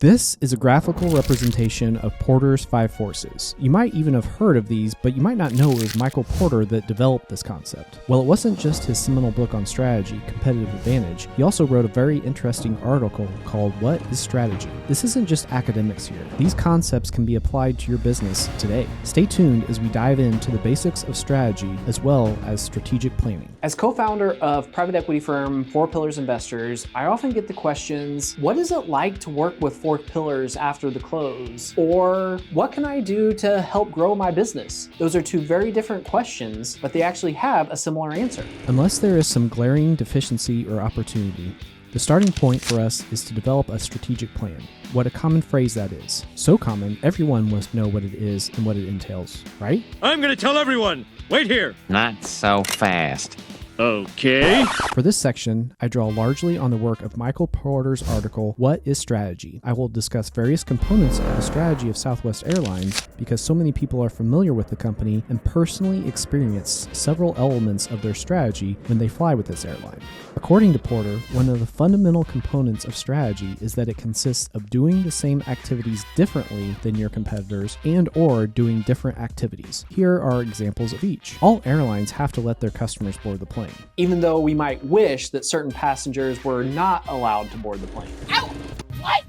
This is a graphical representation of Porter's 5 forces. You might even have heard of these, but you might not know it was Michael Porter that developed this concept. Well, it wasn't just his seminal book on strategy, Competitive Advantage. He also wrote a very interesting article called What is Strategy? This isn't just academics here. These concepts can be applied to your business today. Stay tuned as we dive into the basics of strategy as well as strategic planning. As co-founder of private equity firm 4 Pillars Investors, I often get the questions, what is it like to work with 4 Pillars after the close? Or what can I do to help grow my business? Those are 2 very different questions, but they actually have a similar answer. Unless there is some glaring deficiency or opportunity, the starting point for us is to develop a strategic plan. What a common phrase that is. So common, everyone must know what it is and what it entails, right? I'm gonna tell everyone! Wait here! Not so fast. Okay. For this section, I draw largely on the work of Michael Porter's article, What is Strategy? I will discuss various components of the strategy of Southwest Airlines because so many people are familiar with the company and personally experience several elements of their strategy when they fly with this airline. According to Porter, one of the fundamental components of strategy is that it consists of doing the same activities differently than your competitors and/or doing different activities. Here are examples of each. All airlines have to let their customers board the plane. Even though we might wish that certain passengers were not allowed to board the plane. Ow! What?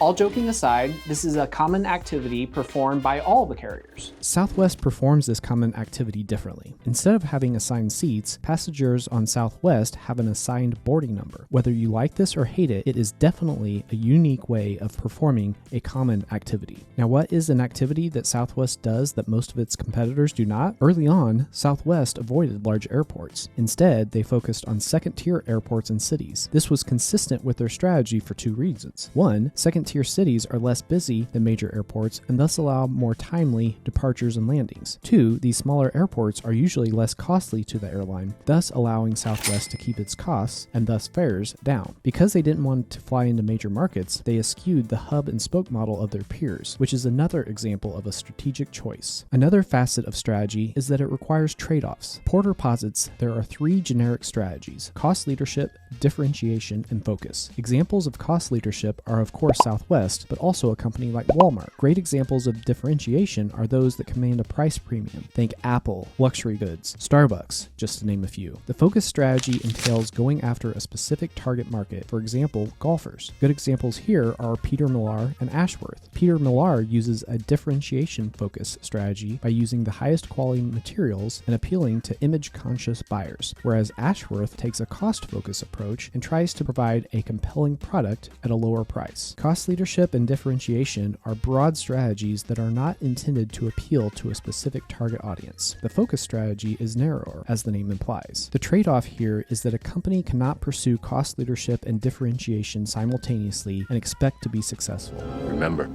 All joking aside, this is a common activity performed by all the carriers. Southwest performs this common activity differently. Instead of having assigned seats, passengers on Southwest have an assigned boarding number. Whether you like this or hate it, it is definitely a unique way of performing a common activity. Now, what is an activity that Southwest does that most of its competitors do not? Early on, Southwest avoided large airports. Instead, they focused on second-tier airports and cities. This was consistent with their strategy for 2 reasons. One, second-tier cities are less busy than major airports and thus allow more timely departures and landings. 2, these smaller airports are usually less costly to the airline, thus allowing Southwest to keep its costs and thus fares down. Because they didn't want to fly into major markets, they eschewed the hub and spoke model of their peers, which is another example of a strategic choice. Another facet of strategy is that it requires trade-offs. Porter posits there are 3 generic strategies: cost leadership, differentiation, and focus. Examples of cost leadership are of course Southwest, but also a company like Walmart. Great examples of differentiation are those that command a price premium. Think Apple, luxury goods, Starbucks, just to name a few. The focus strategy entails going after a specific target market, for example, golfers. Good examples here are Peter Millar and Ashworth. Peter Millar uses a differentiation focus strategy by using the highest quality materials and appealing to image-conscious buyers, whereas Ashworth takes a cost-focus approach and tries to provide a compelling product at a lower price. Cost leadership and differentiation are broad strategies that are not intended to appeal to a specific target audience. The focus strategy is narrower, as the name implies. The trade-off here is that a company cannot pursue cost leadership and differentiation simultaneously and expect to be successful. Remember,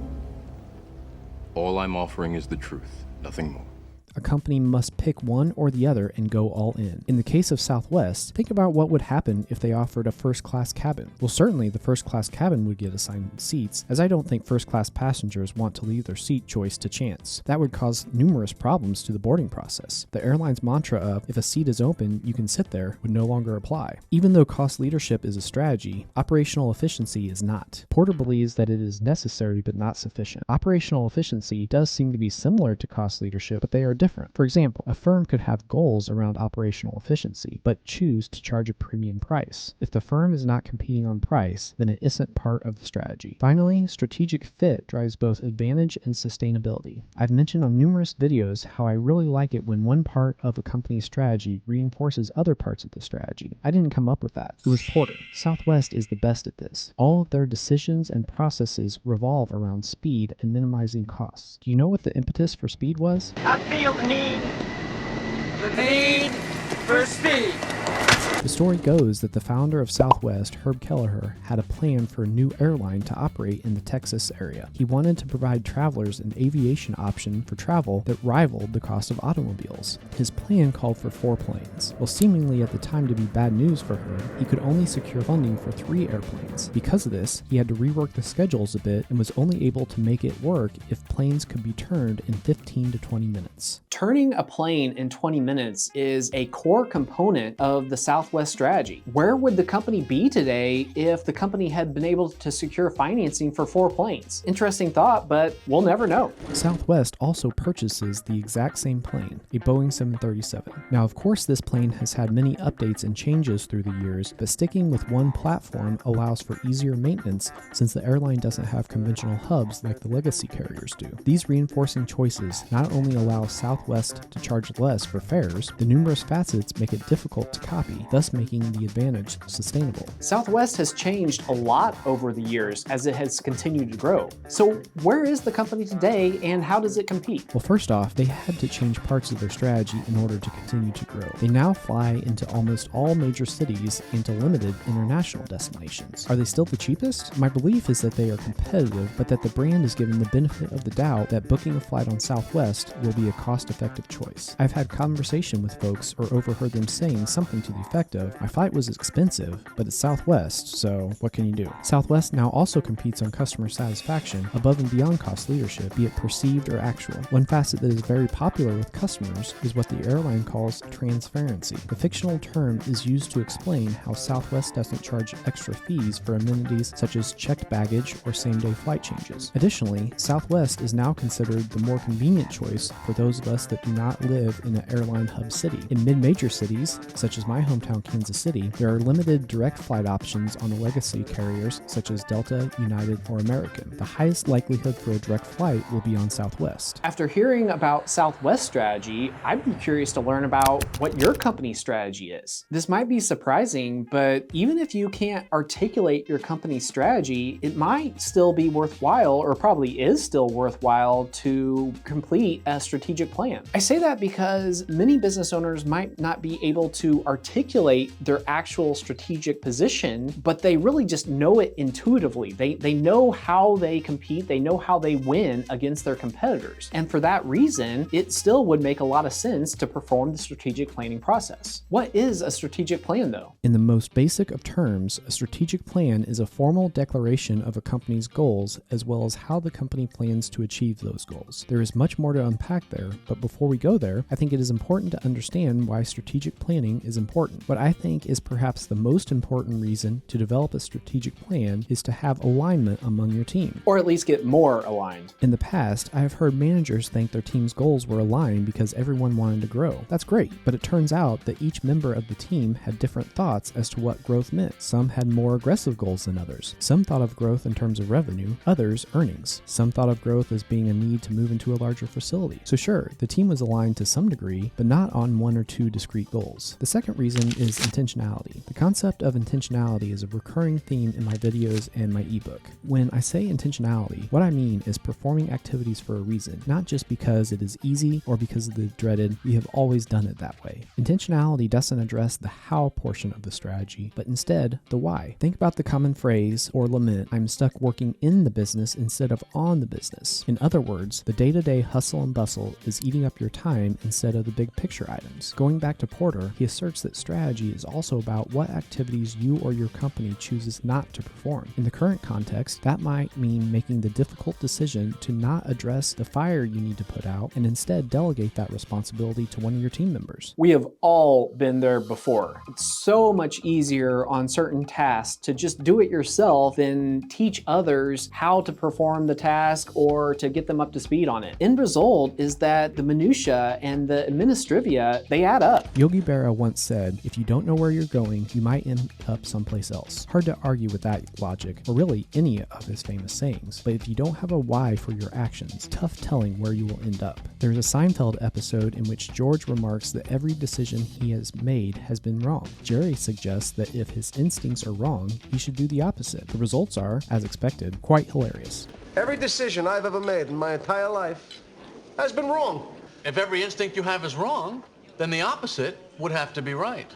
all I'm offering is the truth, nothing more. A company must pick one or the other and go all in. In the case of Southwest, think about what would happen if they offered a first-class cabin. Well, certainly the first-class cabin would get assigned seats, as I don't think first-class passengers want to leave their seat choice to chance. That would cause numerous problems to the boarding process. The airline's mantra of, if a seat is open, you can sit there, would no longer apply. Even though cost leadership is a strategy, operational efficiency is not. Porter believes that it is necessary but not sufficient. Operational efficiency does seem to be similar to cost leadership, but they are different. For example, a firm could have goals around operational efficiency, but choose to charge a premium price. If the firm is not competing on price, then it isn't part of the strategy. Finally, strategic fit drives both advantage and sustainability. I've mentioned on numerous videos how I really like it when one part of a company's strategy reinforces other parts of the strategy. I didn't come up with that. It was Porter. Southwest is the best at this. All of their decisions and processes revolve around speed and minimizing costs. Do you know what the impetus for speed was? I feel the need for speed. The story goes that the founder of Southwest, Herb Kelleher, had a plan for a new airline to operate in the Texas area. He wanted to provide travelers an aviation option for travel that rivaled the cost of automobiles. His plan called for 4 planes. Well, seemingly at the time to be bad news for Herb, he could only secure funding for 3 airplanes. Because of this, he had to rework the schedules a bit and was only able to make it work if planes could be turned in 15 to 20 minutes. Turning a plane in 20 minutes is a core component of the Southwest Southwest strategy? Where would the company be today if the company had been able to secure financing for 4 planes? Interesting thought, but we'll never know. Southwest also purchases the exact same plane, a Boeing 737. Now, of course, this plane has had many updates and changes through the years, but sticking with one platform allows for easier maintenance since the airline doesn't have conventional hubs like the legacy carriers do. These reinforcing choices not only allow Southwest to charge less for fares, the numerous facets make it difficult to copy, thus making the advantage sustainable. Southwest has changed a lot over the years as it has continued to grow. So where is the company today and how does it compete? Well, first off, they had to change parts of their strategy in order to continue to grow. They now fly into almost all major cities and to limited international destinations. Are they still the cheapest? My belief is that they are competitive, but that the brand is given the benefit of the doubt that booking a flight on Southwest will be a cost-effective choice. I've had conversation with folks or overheard them saying something to the effect of, "My flight was expensive, but it's Southwest, so what can you do?" Southwest now also competes on customer satisfaction above and beyond cost leadership, be it perceived or actual. One facet that is very popular with customers is what the airline calls transparency. The fictional term is used to explain how Southwest doesn't charge extra fees for amenities such as checked baggage or same-day flight changes. Additionally, Southwest is now considered the more convenient choice for those of us that do not live in an airline hub city. In mid-major cities, such as my hometown Kansas City, there are limited direct flight options on the legacy carriers such as Delta, United, or American. The highest likelihood for a direct flight will be on Southwest. After hearing about Southwest strategy, I'd be curious to learn about what your company's strategy is. This might be surprising, but even if you can't articulate your company's strategy, it might still be worthwhile, or probably is still worthwhile, to complete a strategic plan. I say that because many business owners might not be able to articulate their actual strategic position, but they really just know it intuitively. They know how they compete, they know how they win against their competitors. And for that reason, it still would make a lot of sense to perform the strategic planning process. What is a strategic plan, though? In the most basic of terms, a strategic plan is a formal declaration of a company's goals as well as how the company plans to achieve those goals. There is much more to unpack there, but before we go there, I think it is important to understand why strategic planning is important. What I think is perhaps the most important reason to develop a strategic plan is to have alignment among your team. Or at least get more aligned. In the past, I have heard managers think their team's goals were aligned because everyone wanted to grow. That's great, but it turns out that each member of the team had different thoughts as to what growth meant. Some had more aggressive goals than others. Some thought of growth in terms of revenue, others earnings. Some thought of growth as being a need to move into a larger facility. So sure, the team was aligned to some degree, but not on one or two discrete goals. The second reason is intentionality. The concept of intentionality is a recurring theme in my videos and my ebook. When I say intentionality, what I mean is performing activities for a reason, not just because it is easy or because of the dreaded, "we have always done it that way." Intentionality doesn't address the how portion of the strategy, but instead the why. Think about the common phrase or lament, "I'm stuck working in the business instead of on the business." In other words, the day-to-day hustle and bustle is eating up your time instead of the big picture items. Going back to Porter, he asserts that strategy is also about what activities you or your company chooses not to perform. In the current context, that might mean making the difficult decision to not address the fire you need to put out and instead delegate that responsibility to one of your team members. We have all been there before. It's so much easier on certain tasks to just do it yourself than teach others how to perform the task or to get them up to speed on it. End result is that the minutia and the administrivia, they add up. Yogi Berra once said, "If you don't know where you're going, you might end up someplace else." Hard to argue with that logic, or really any of his famous sayings. But if you don't have a why for your actions, tough telling where you will end up. There's a Seinfeld episode in which George remarks that every decision he has made has been wrong. Jerry suggests that if his instincts are wrong, he should do the opposite. The results are, as expected, quite hilarious. Every decision I've ever made in my entire life has been wrong. If every instinct you have is wrong, then the opposite would have to be right.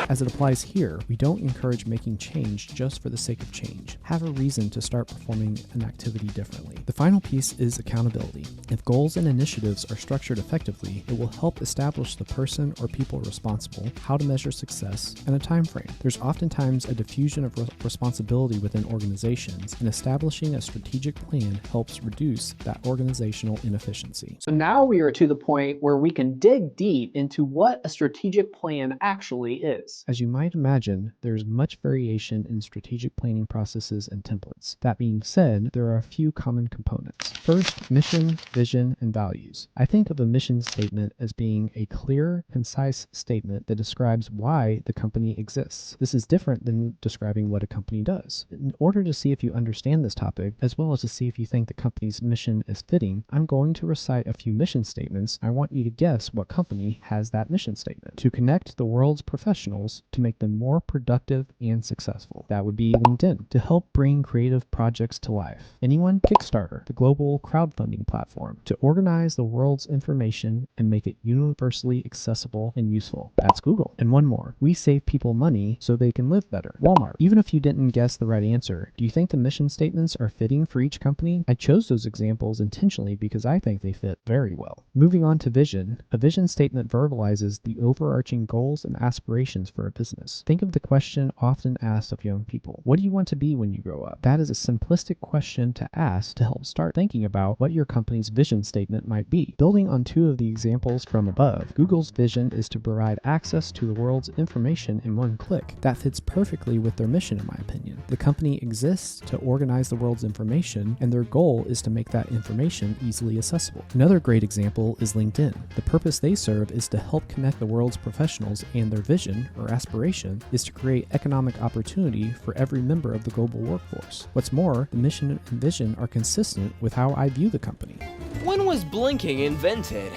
As it applies here, we don't encourage making change just for the sake of change. Have a reason to start performing an activity differently. The final piece is accountability. If goals and initiatives are structured effectively, it will help establish the person or people responsible, how to measure success, and a time frame. There's oftentimes a diffusion of responsibility within organizations, and establishing a strategic plan helps reduce that organizational inefficiency. So now we are to the point where we can dig deep into what a strategic plan actually is. As you might imagine, there's much variation in strategic planning processes and templates. That being said, there are a few common components. First, mission, vision, and values. I think of a mission statement as being a clear, concise statement that describes why the company exists. This is different than describing what a company does. In order to see if you understand this topic, as well as to see if you think the company's mission is fitting, I'm going to recite a few mission statements. I want you to guess what company has that mission statement. To connect the world's professionals to make them more productive and successful. That would be LinkedIn. To help bring creative projects to life. Anyone? Kickstarter, the global crowdfunding platform. To organize the world's information and make it universally accessible and useful. That's Google. And one more. We save people money so they can live better. Walmart. Even if you didn't guess the right answer, do you think the mission statements are fitting for each company? I chose those examples intentionally because I think they fit very well. Moving on to vision. A vision statement verbalizes the overarching goals and aspirations for a business. Think of the question often asked of young people. What do you want to be when you grow up? That is a simplistic question to ask to help start thinking about what your company's vision statement might be. Building on two of the examples from above, Google's vision is to provide access to the world's information in one click. That fits perfectly with their mission, in my opinion. The company exists to organize the world's information, and their goal is to make that information easily accessible. Another great example is LinkedIn. The purpose they serve is to help connect the world's professionals, and their vision, or aspiration, is to create economic opportunity for every member of the global workforce. What's more, the mission and vision are consistent with how I view the company. When was blinking invented?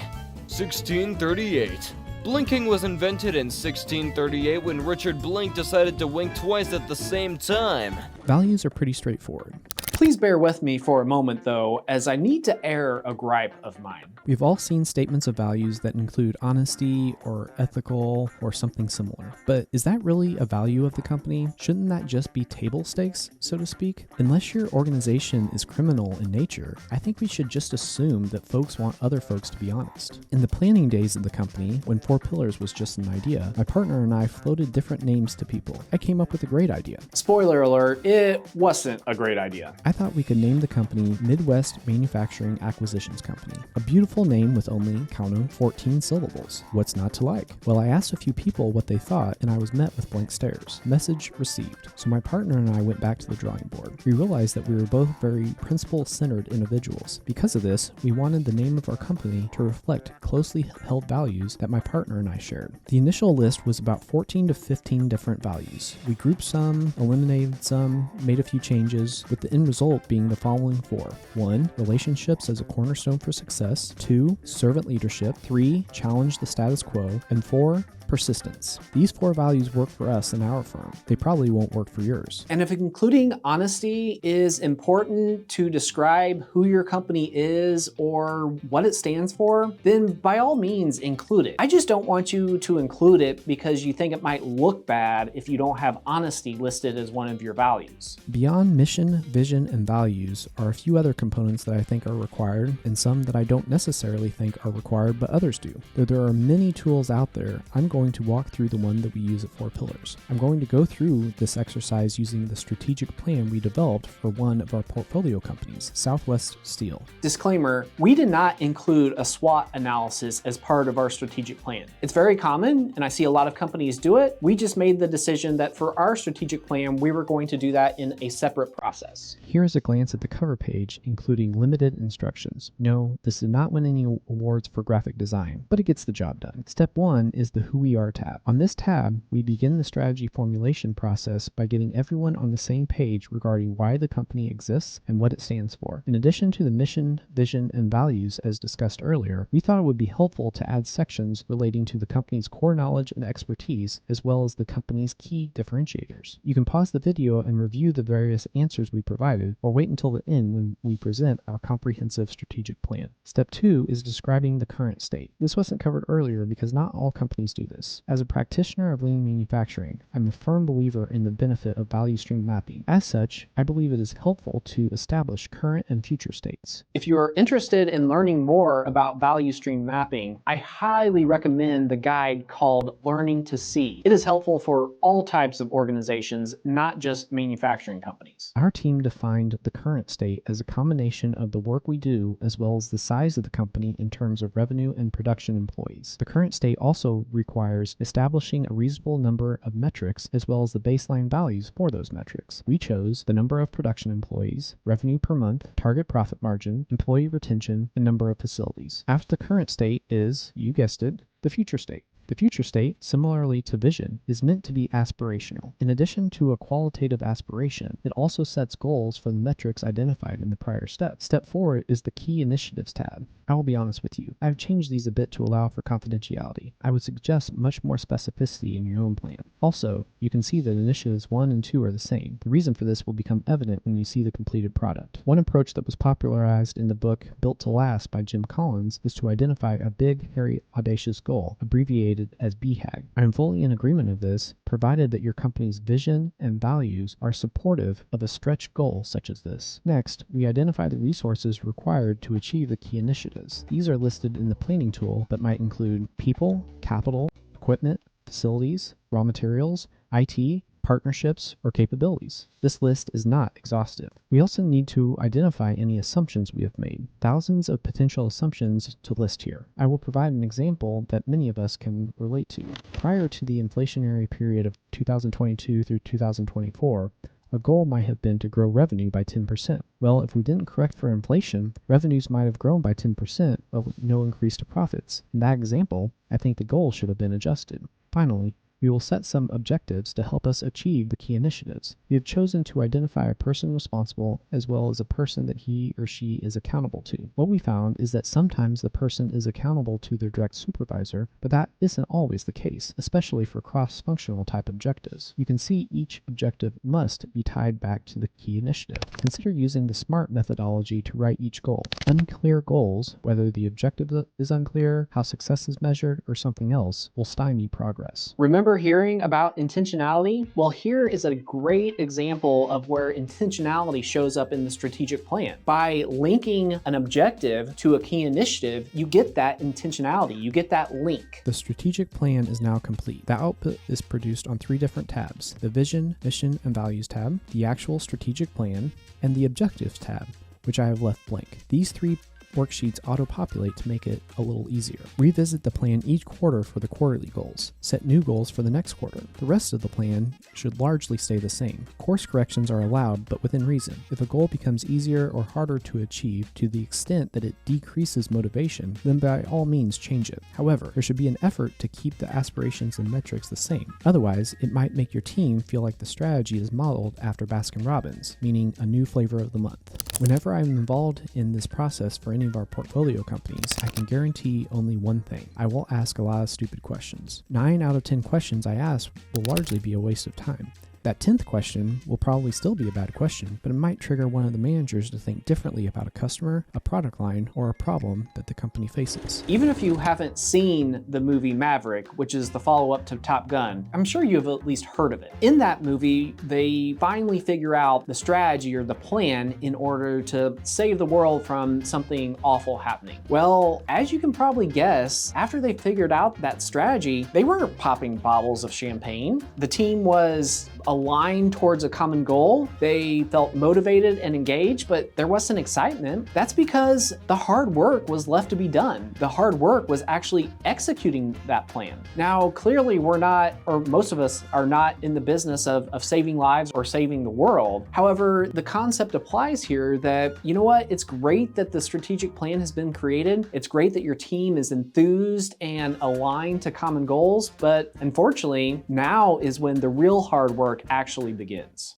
1638. Blinking was invented in 1638 when Richard Blink decided to wink twice at the same time. Values are pretty straightforward. Please bear with me for a moment though, as I need to air a gripe of mine. We've all seen statements of values that include honesty or ethical or something similar. But is that really a value of the company? Shouldn't that just be table stakes, so to speak? Unless your organization is criminal in nature, I think we should just assume that folks want other folks to be honest. In the planning days of the company, when 4 Pillars was just an idea, my partner and I floated different names to people. I came up with a great idea. Spoiler alert, it wasn't a great idea. I thought we could name the company Midwest Manufacturing Acquisitions Company. A beautiful name with only, count 'em, 14 syllables. What's not to like? Well, I asked a few people what they thought, and I was met with blank stares. Message received. So my partner and I went back to the drawing board. We realized that we were both very principle-centered individuals. Because of this, we wanted the name of our company to reflect closely held values that my partner and I shared. The initial list was about 14 to 15 different values. We grouped some, eliminated some, made a few changes, with the end result being the following 4. 1. Relationships as a cornerstone for success. 2. Servant leadership. 3. Challenge the status quo. And 4. Persistence. These 4 values work for us in our firm. They probably won't work for yours. And if including honesty is important to describe who your company is or what it stands for, then by all means include it. I just don't want you to include it because you think it might look bad if you don't have honesty listed as one of your values. Beyond mission, vision, and values are a few other components that I think are required, and some that I don't necessarily think are required, but others do. Though there are many tools out there, I'm going to walk through the one that we use at 4 Pillars. I'm going to go through this exercise using the strategic plan we developed for one of our portfolio companies, Southwest Steel. Disclaimer, we did not include a SWOT analysis as part of our strategic plan. It's very common, and I see a lot of companies do it. We just made the decision that for our strategic plan, we were going to do that in a separate process. Here's a glance at the cover page, including limited instructions. No, this did not win any awards for graphic design, but it gets the job done. Step 1 is the Who We Are tab. On this tab, we begin the strategy formulation process by getting everyone on the same page regarding why the company exists and what it stands for. In addition to the mission, vision, and values as discussed earlier, we thought it would be helpful to add sections relating to the company's core knowledge and expertise, as well as the company's key differentiators. You can pause the video and review the various answers we provided, or wait until the end when we present our comprehensive strategic plan. Step 2 is describing the current state. This wasn't covered earlier because not all companies do this. purpose. As a practitioner of lean manufacturing, I'm a firm believer in the benefit of value stream mapping. As such, I believe it is helpful to establish current and future states. If you are interested in learning more about value stream mapping, I highly recommend the guide called Learning to See. It is helpful for all types of organizations, not just manufacturing companies. Our team defined the current state as a combination of the work we do as well as the size of the company in terms of revenue and production employees. The current state also requires establishing a reasonable number of metrics as well as the baseline values for those metrics. We chose the number of production employees, revenue per month, target profit margin, employee retention, and number of facilities. After the current state is, you guessed it, the future state. The future state, similarly to vision, is meant to be aspirational. In addition to a qualitative aspiration, it also sets goals for the metrics identified in the prior step. Step 4 is the Key Initiatives tab. I will be honest with you, I've changed these a bit to allow for confidentiality. I would suggest much more specificity in your own plan. Also, you can see that initiatives 1 and 2 are the same. The reason for this will become evident when you see the completed product. One approach that was popularized in the book Built to Last by Jim Collins is to identify a big, hairy, audacious goal, abbreviated as BHAG. I am fully in agreement of this, provided that your company's vision and values are supportive of a stretch goal such as this. Next, we identify the resources required to achieve the key initiatives. These are listed in the planning tool, but might include people, capital, equipment, facilities, raw materials, IT, partnerships, or capabilities. This list is not exhaustive. We also need to identify any assumptions we have made. Thousands of potential assumptions to list here. I will provide an example that many of us can relate to. Prior to the inflationary period of 2022 through 2024, a goal might have been to grow revenue by 10%. Well, if we didn't correct for inflation, revenues might have grown by 10%, but with no increase to profits. In that example, I think the goal should have been adjusted. Finally, we will set some objectives to help us achieve the key initiatives. We have chosen to identify a person responsible as well as a person that he or she is accountable to. What we found is that sometimes the person is accountable to their direct supervisor, but that isn't always the case, especially for cross-functional type objectives. You can see each objective must be tied back to the key initiative. Consider using the SMART methodology to write each goal. Unclear goals, whether the objective is unclear, how success is measured, or something else, will stymie progress. Remember hearing about intentionality? Well, here is a great example of where intentionality shows up in the strategic plan. By linking an objective to a key initiative, you get that intentionality, you get that link. The strategic plan is now complete. The output is produced on 3 different tabs: the Vision, Mission, and Values tab, the actual strategic plan, and the Objectives tab, which I have left blank. These 3 worksheets auto-populate to make it a little easier. Revisit the plan each quarter for the quarterly goals. Set new goals for the next quarter. The rest of the plan should largely stay the same. Course corrections are allowed, but within reason. If a goal becomes easier or harder to achieve to the extent that it decreases motivation, then by all means change it. However, there should be an effort to keep the aspirations and metrics the same. Otherwise, it might make your team feel like the strategy is modeled after Baskin-Robbins, meaning a new flavor of the month. Whenever I'm involved in this process for any of our portfolio companies, I can guarantee only one thing. I will ask a lot of stupid questions. 9 out of 10 questions I ask will largely be a waste of time. That 10th question will probably still be a bad question, but it might trigger one of the managers to think differently about a customer, a product line, or a problem that the company faces. Even if you haven't seen the movie Maverick, which is the follow-up to Top Gun, I'm sure you have at least heard of it. In that movie, they finally figure out the strategy or the plan in order to save the world from something awful happening. Well, as you can probably guess, after they figured out that strategy, they weren't popping bottles of champagne. The team was aligned towards a common goal. They felt motivated and engaged, but there wasn't excitement. That's because the hard work was left to be done. The hard work was actually executing that plan. Now, clearly we're not, or most of us are not in the business of saving lives or saving the world. However, the concept applies here that, you know what, it's great that the strategic plan has been created. It's great that your team is enthused and aligned to common goals, but unfortunately, now is when the real hard work actually begins.